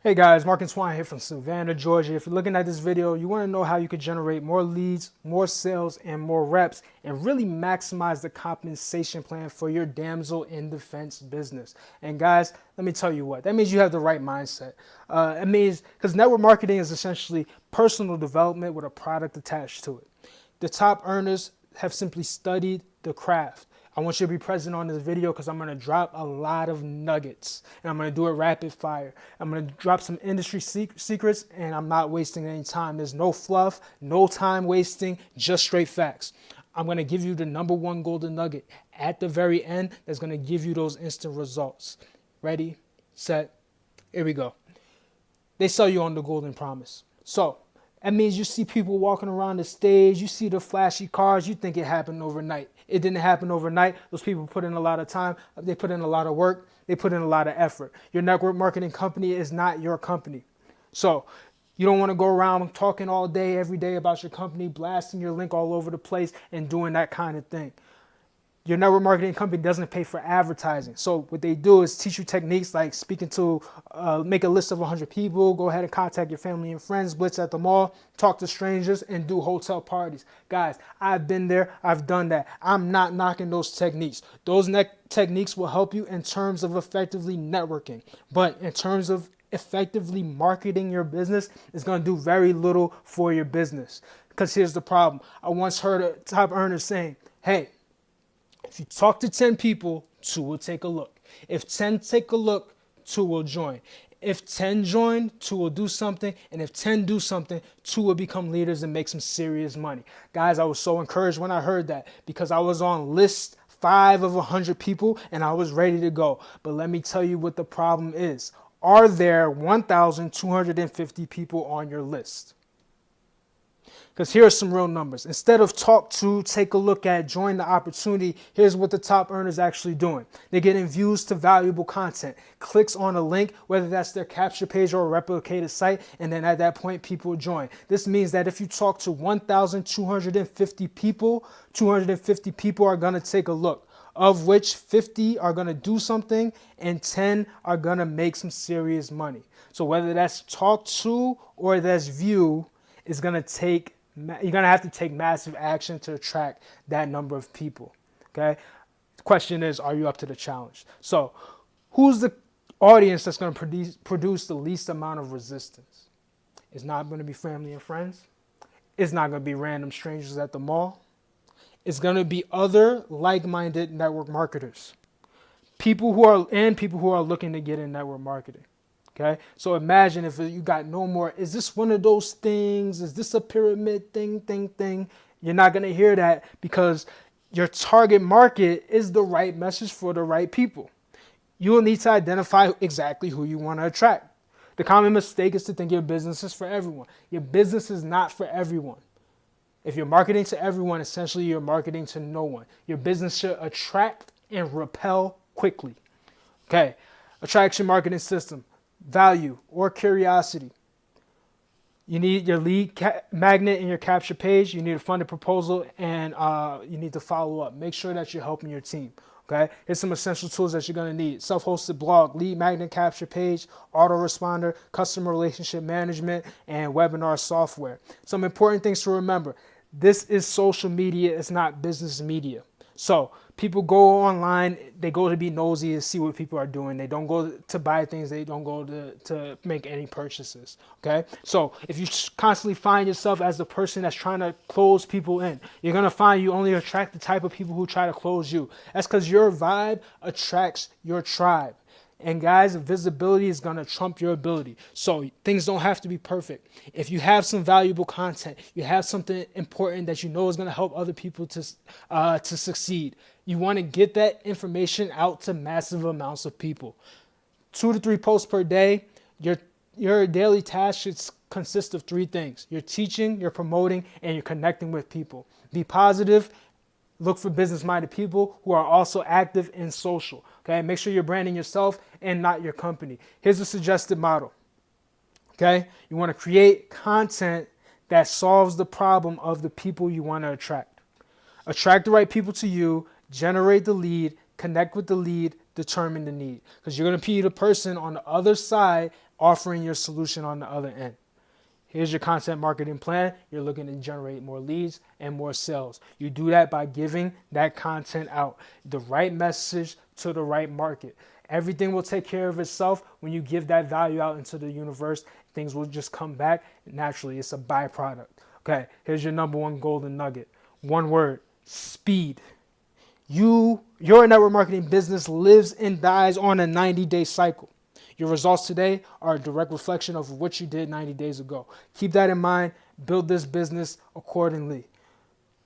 Hey guys, Mark and Swan here from Savannah, Georgia. If you're looking at this video, you want to know how you could generate more leads, more sales, and more reps, and really maximize the compensation plan for your Damsel in Defense business. And guys, let me tell you what, that means you have the right mindset. It means, because network marketing is essentially personal development with a product attached to it. The top earners have simply studied the craft. I want you to be present on this video because I'm going to drop a lot of nuggets and I'm going to do it rapid fire. I'm going to drop some industry secrets and I'm not wasting any time. There's no fluff, no time wasting, just straight facts. I'm going to give you the #1 golden nugget at the very end that's going to give you those instant results. Ready, set, here we go. They sell you on the golden promise. So that means you see people walking around the stage, you see the flashy cars, you think it happened overnight. It didn't happen overnight. Those people put in a lot of time, they put in a lot of work, they put in a lot of effort. Your network marketing company is not your company. So you don't want to go around talking all day, every day about your company, blasting your link all over the place and doing that kind of thing. Your network marketing company doesn't pay for advertising. So what they do is teach you techniques like speaking to, make a list of 100 people, go ahead and contact your family and friends, blitz at the mall, talk to strangers, and do hotel parties. Guys, I've been there, I've done that. I'm not knocking those techniques. Those techniques will help you in terms of effectively networking. But in terms of effectively marketing your business, it's going to do very little for your business. Because here's the problem. I once heard a top earner saying, hey, if you talk to 10 people, 2 will take a look. If 10 take a look, 2 will join. If 10 join, 2 will do something. And if 10 do something, 2 will become leaders and make some serious money. Guys, I was so encouraged when I heard that because I was on list 5 of 100 people and I was ready to go. But let me tell you what the problem is. Are there 1,250 people on your list? Because here are some real numbers. Instead of talk to, take a look at, join the opportunity, here's what the top earners actually doing. They're getting views to valuable content, clicks on a link, whether that's their capture page or a replicated site, and then at that point, people join. This means that if you talk to 1,250 people, 250 people are going to take a look, of which 50 are going to do something and 10 are going to make some serious money. So whether that's talk to or that's view, it's going to take you're going to have to take massive action to attract that number of people. Okay. The question is, are you up to the challenge? So who's the audience that's going to produce the least amount of resistance? It's not going to be family and friends. It's not going to be random strangers at the mall. It's going to be other like-minded network marketers. People who are looking to get in network marketing. Okay, so imagine if you got no more, is this one of those things? Is this a pyramid thing? You're not going to hear that because your target market is the right message for the right people. You will need to identify exactly who you want to attract. The common mistake is to think your business is for everyone. Your business is not for everyone. If you're marketing to everyone, essentially you're marketing to no one. Your business should attract and repel quickly. Okay, attraction marketing system. Value or curiosity. You need your lead magnet in your capture page. You need a funded proposal, and you need to follow up. Make sure that you're helping your team. Okay. Here's some essential tools that you're going to need: self-hosted blog, lead magnet capture page, autoresponder, customer relationship management, and webinar software. Some important things to remember: this is social media. It's not business media. So people go online, they go to be nosy to see what people are doing. They don't go to buy things. They don't go to make any purchases. Okay. So if you constantly find yourself as the person that's trying to close people in, you're going to find you only attract the type of people who try to close you. That's because your vibe attracts your tribe. And guys, visibility is going to trump your ability. So things don't have to be perfect. If you have some valuable content, you have something important that you know is going to help other people to succeed, you want to get that information out to massive amounts of people. 2 to 3 posts per day. Your daily task should consist of 3 things. You're teaching, you're promoting, and you're connecting with people. Be positive. Look for business-minded people who are also active in social. Okay, make sure you're branding yourself and not your company. Here's a suggested model. Okay, you want to create content that solves the problem of the people you want to attract. Attract the right people to you, generate the lead, connect with the lead, determine the need. Because you're going to be the person on the other side offering your solution on the other end. Here's your content marketing plan. You're looking to generate more leads and more sales. You do that by giving that content out, the right message to the right market. Everything will take care of itself when you give that value out into the universe. Things will just come back naturally. It's a byproduct. Okay, here's your number one golden nugget. One word: speed. Your network marketing business lives and dies on a 90-day cycle. Your results today are a direct reflection of what you did 90 days ago. Keep that in mind. Build this business accordingly.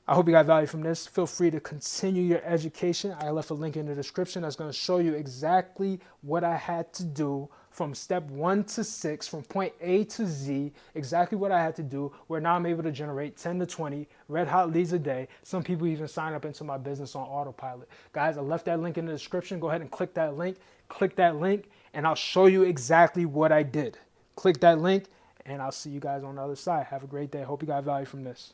I hope you got value from this. Feel free to continue your education. I left a link in the description that's going to show you exactly what I had to do from step 1 to 6, from point A to Z, exactly what I had to do, where now I'm able to generate 10 to 20 red hot leads a day. Some people even sign up into my business on autopilot. Guys, I left that link in the description. Go ahead and click that link, and I'll show you exactly what I did. Click that link, and I'll see you guys on the other side. Have a great day. Hope you got value from this.